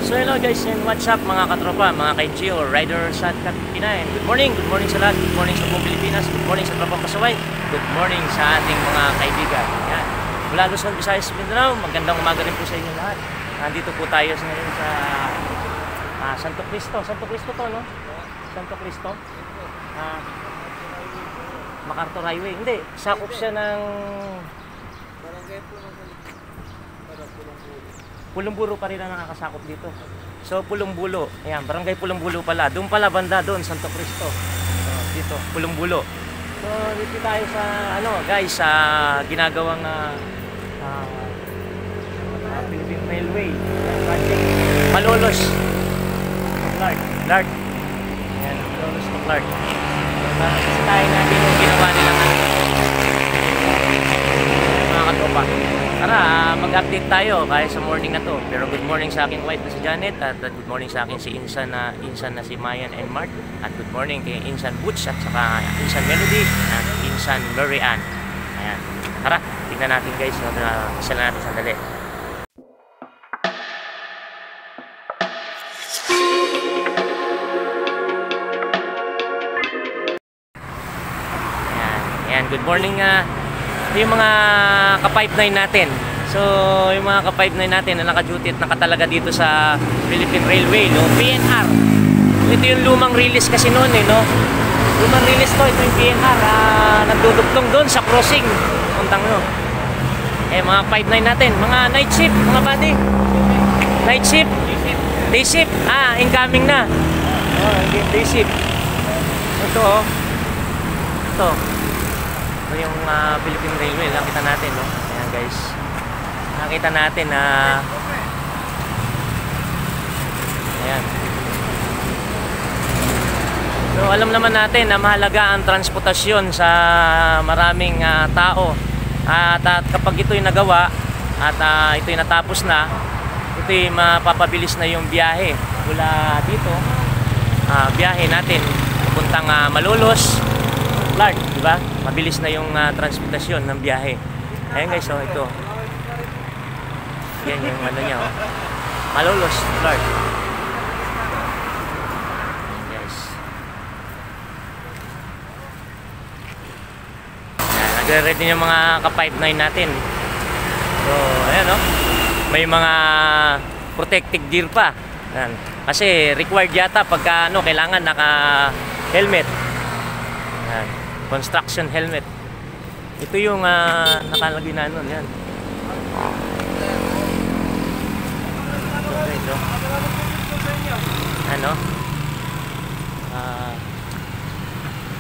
So hello guys and what's up mga katropa, mga ka-NGO, riders at Kat-Pinain. Good morning sa lahat, good morning sa buong Pilipinas, good morning sa tropang pasaway, good morning sa ating mga kaibigan. Yan. Mula Luzon, Visayas, Mindanao, magandang umaga rin po sa inyo lahat. Nandito po tayo ngayon sa Santo Cristo. Santo Cristo to, no? Santo Cristo. MacArthur Highway. Hindi, sakop siya ng Pulong-Buro pa rin ang nakakasakop dito. So Pulong-Bulo, ayan, barangay Pulong-Bulo pala. Doon pala banda doon, Santo Cristo. Dito, Pulong-Bulo. So dito tayo sa guys, sa ginagawang Philippine Railway project. Malolos to Clark. Ayan, Malolos to Clark. So tayo natin yung ginawa nila mga katropa. Tara, mag-update tayo kaya sa morning na to. Pero good morning sa aking wife na si Janet, at good morning sa akin si Insan na si Mayan and Mark, at good morning kay Insan Butch at saka Insan Melody at Insan Mary Ann. Ayan. Tara, tingnan natin guys, isa na natin sandali. Ayan, good morning ito yung mga ka-5-9 natin. So, yung mga ka-5-9 natin na naka-duty at nakatalaga dito sa Philippine Railway, no? PNR. Ito yung lumang release kasi noon, no? Lumang release to, ito yung PNR. Nagdudugtong doon sa crossing. Puntang, no? Mga 5-9 natin. Mga night shift, mga buddy. Night shift. Day shift. Incoming na. Day shift. Ito, oh. Ito yung Philippine Railway, nakita natin, no? Ayan guys, nakita natin na ayan. So alam naman natin na mahalaga ang transportasyon sa maraming tao, at kapag ito'y nagawa at ito'y natapos na, ito'y mapapabilis na yung biyahe mula dito, biyahe natin pupuntang Malolos, Clark, di ba? Mabilis na yung transportasyon ng biyahe. Ayun guys, oh, ito. Yan yung niya, oh. Malolos, Clark. Yes. Yan, nagre-ready yung mga ka-5-9 natin. So, ayan, oh. May mga protective gear pa. Yan. Kasi required yata pagka kailangan naka-helmet. Yan. Construction helmet. Ito yung nakalagay na nun, yan. Ito. Ano?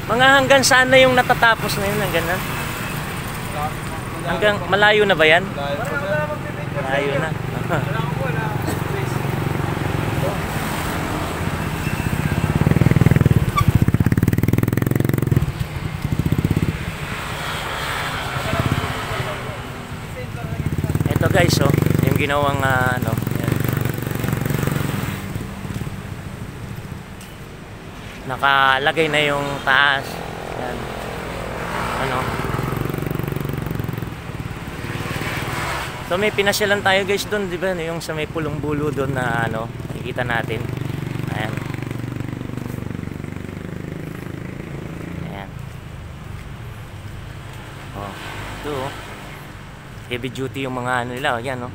Mga hanggang saan na yung natatapos na yun? Hanggang na? Hanggang malayo na ba yan? Malayo na. Ito guys, oh, yung ginawang yan. Nakalagay na yung taas. Yan. So may pinasyalan tayo guys doon, di ba? Yung sa may Pulong-Bulo doon na nakikita natin. Ayan. Ayan. Oh, ito, oh. Heavy duty yung mga nila, yan, no?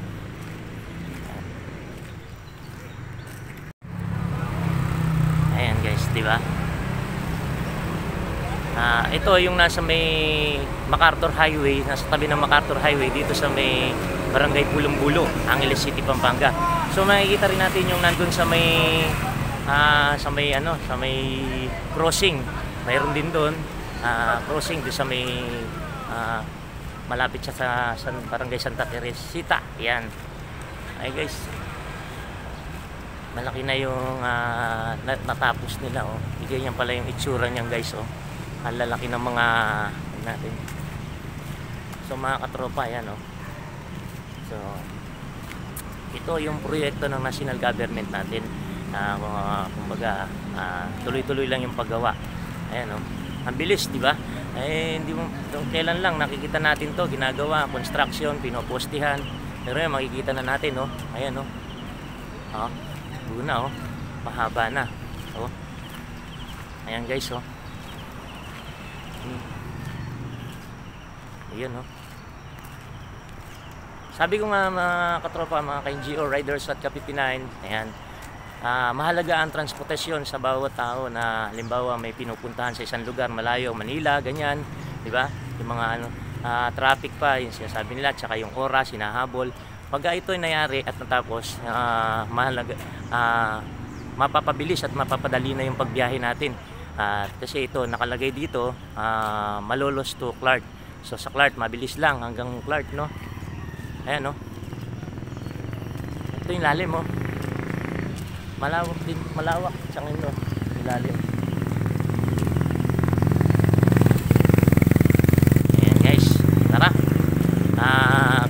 Ayan guys, di ba? Ito yung nasa may MacArthur Highway, nasa tabi ng MacArthur Highway dito sa may barangay Pulong-Bulo, Angeles City, Pampanga. So makikita rin natin yung nandun sa may sa may crossing. Mayroon din doon crossing doon sa may malapit siya sa barangay Santa Teresita. Yan. Ay guys, malaki na yung natapos nila, oh. Ganyan pala yung itsura niyan guys, oh. Ang lalaki ng mga natin. So mga katropa, yan, oh. So ito yung proyekto ng national government natin. Kumbaga tuloy-tuloy lang yung paggawa. Ayan, oh. Ang bilis, di ba? Hindi mo kailan lang nakikita natin to ginagawa, construction, pinopostihan. Pero yan, makikita na natin, no? Ayan, no? tumakbo na, oh. Mahaba na. Oh. Ayan guys, oh. Ayan, oh. Sabi ko nga mga katropa, mga ka-NGO riders at Ka-59, ayan, mahalaga ang transportasyon sa bawat tao na halimbawa may pinupuntahan sa isang lugar malayo, Manila, ganyan, di ba? Yung mga traffic pa, yung sinasabi nila, tsaka yung oras, hinahabol. Pag ito ay nangyari at natapos, mahalaga, mapapabilis at mapapadali na yung pagbiyahe natin. Kasi ito, nakalagay dito, Malolos to Clark. So sa Clark, mabilis lang hanggang Clark, no? Ayan, no? Ito yung lalim, oh. Malawak din, malawak. Tsaka yun, no? Yung lalim. Ayan, guys. Tara.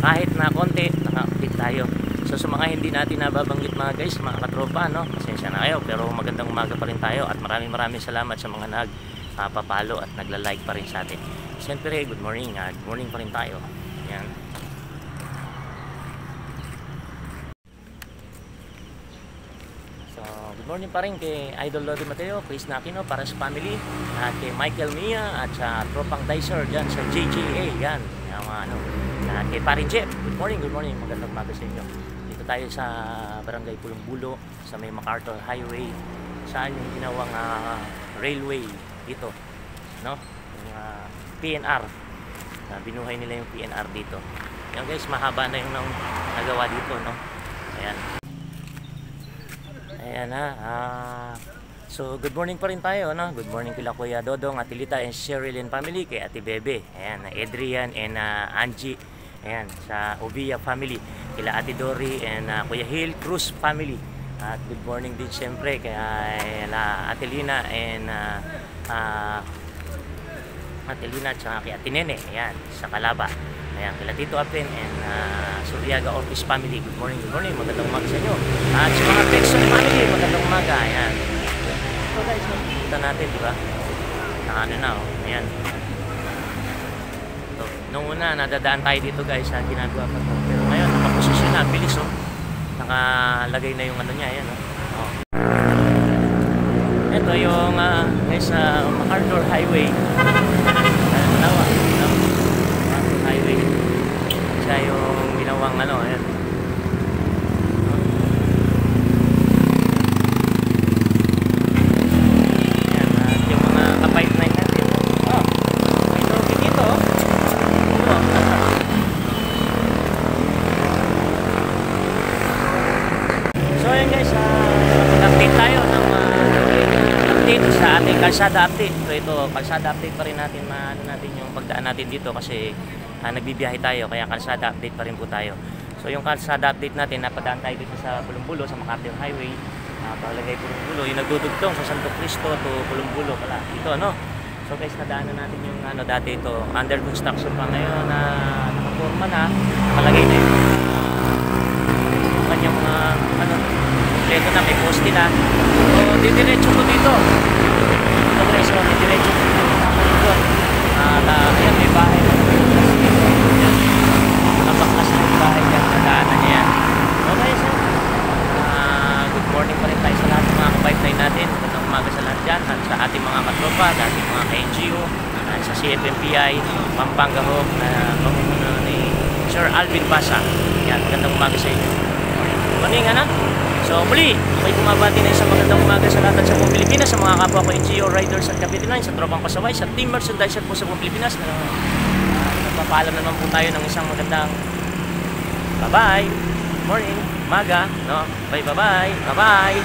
Kahit na konti, nakakapit tayo. So sa mga hindi natin nababanggit mga guys, mga katropa, no? Pasensya na kayo, pero magandang umaga pa rin tayo. At maraming salamat sa mga nagpapalo at nagla-like pa rin sa atin. Siyempre, good morning. Good morning pa rin tayo. Ayan. Good morning pa rin kay Idol Lodi Mateo, Chris Nakino para sa family, at kay Michael Mia at sa tropang Dicer dyan sa JGA, yan, yung, at kay Parin Jeff. Good morning, magandang umaga sa inyo. Dito tayo sa Barangay Pulumbulo sa may MacArthur Highway, saan yung ginawang railway dito, no? Yung PNR, binuhay nila yung PNR dito. Yan guys, mahaba na yung nagawa dito, no? Ayan. Ayan, so good morning pa rin tayo, no? Good morning kila Kuya Dodong, Ate Lita and Cheryl and family, kay Ate Bebe, ayan, Adrian and Angie, ayan, sa Ovia family, kila Ate Dory and Kuya Hill Cruz family. At good morning din siyempre kay Ate Lina and Ate Lina at kay Ate Nene, ayan, sa Calaba. Ayan, kila Tito Apen and Suryaga Ortiz family. Good morning, magandang umaga sa inyo. At sa mga Texon family, magandang umaga. Ayan. So guys, kita natin, di ba? Ano na, oh. Ayan. So, nung una, nadadaan tayo dito guys, sa ginagawa pa ito. Pero ngayon, nakaposisyon na, bilis, oh. Nakalagay na yung ano niya, ayan, oh. Ito yung, guys, MacArthur Highway. Nawa, no? Highway. Siya yung ginawang ano, ayan. Ayan, at yung mga ka-pipeline natin. Oh, may tubig dito. So ayan guys, update tayo ng update sa ating kalsada update. So ito, kalsada update pa rin natin, ano natin yung pagdaan natin dito kasi nagbibiyahe tayo, kaya kalsada update pa rin po tayo. So yung kalsada update natin, napadaan tayo dito sa Pulumbulo, sa MacArthur Highway, palagay Pulumbulo, yung nagdudugtong sa Santo Cristo to Pulumbulo pala. Ito, no? So guys, nadaanan natin yung ano dati ito, under construction pa ngayon na nakaporma na, nakalagay na yung kanyang mga ano, kompleto na, may poste na. So didiretso ko dito. Ito guys, so didiretso ko dito. Ayan, may bahay na nabakas na yung bahay dyan, nadaanan niya yan. Okay, so good morning pa rin tayo sa lahat ng mga ka-pipeline natin. Magandang umaga sa lahat dyan, at sa ating mga katropa, sa ating mga ka-NGO, at sa CFMPI Pampanga Home na pamumuno ni Sir Alvin Basa. Yan, magandang umaga sa inyo. Morning, ano? So muli, may bumabati na isang magandang umaga sa lahat sa buong Pilipinas, sa mga kapwa ko NGO riders at Ka-59, sa tropang pasaway, sa team merchandiser po sa buong Pilipinas. Nagpapaalam naman po tayo ng isang magandang bye-bye, morning, umaga, no? Bye-bye.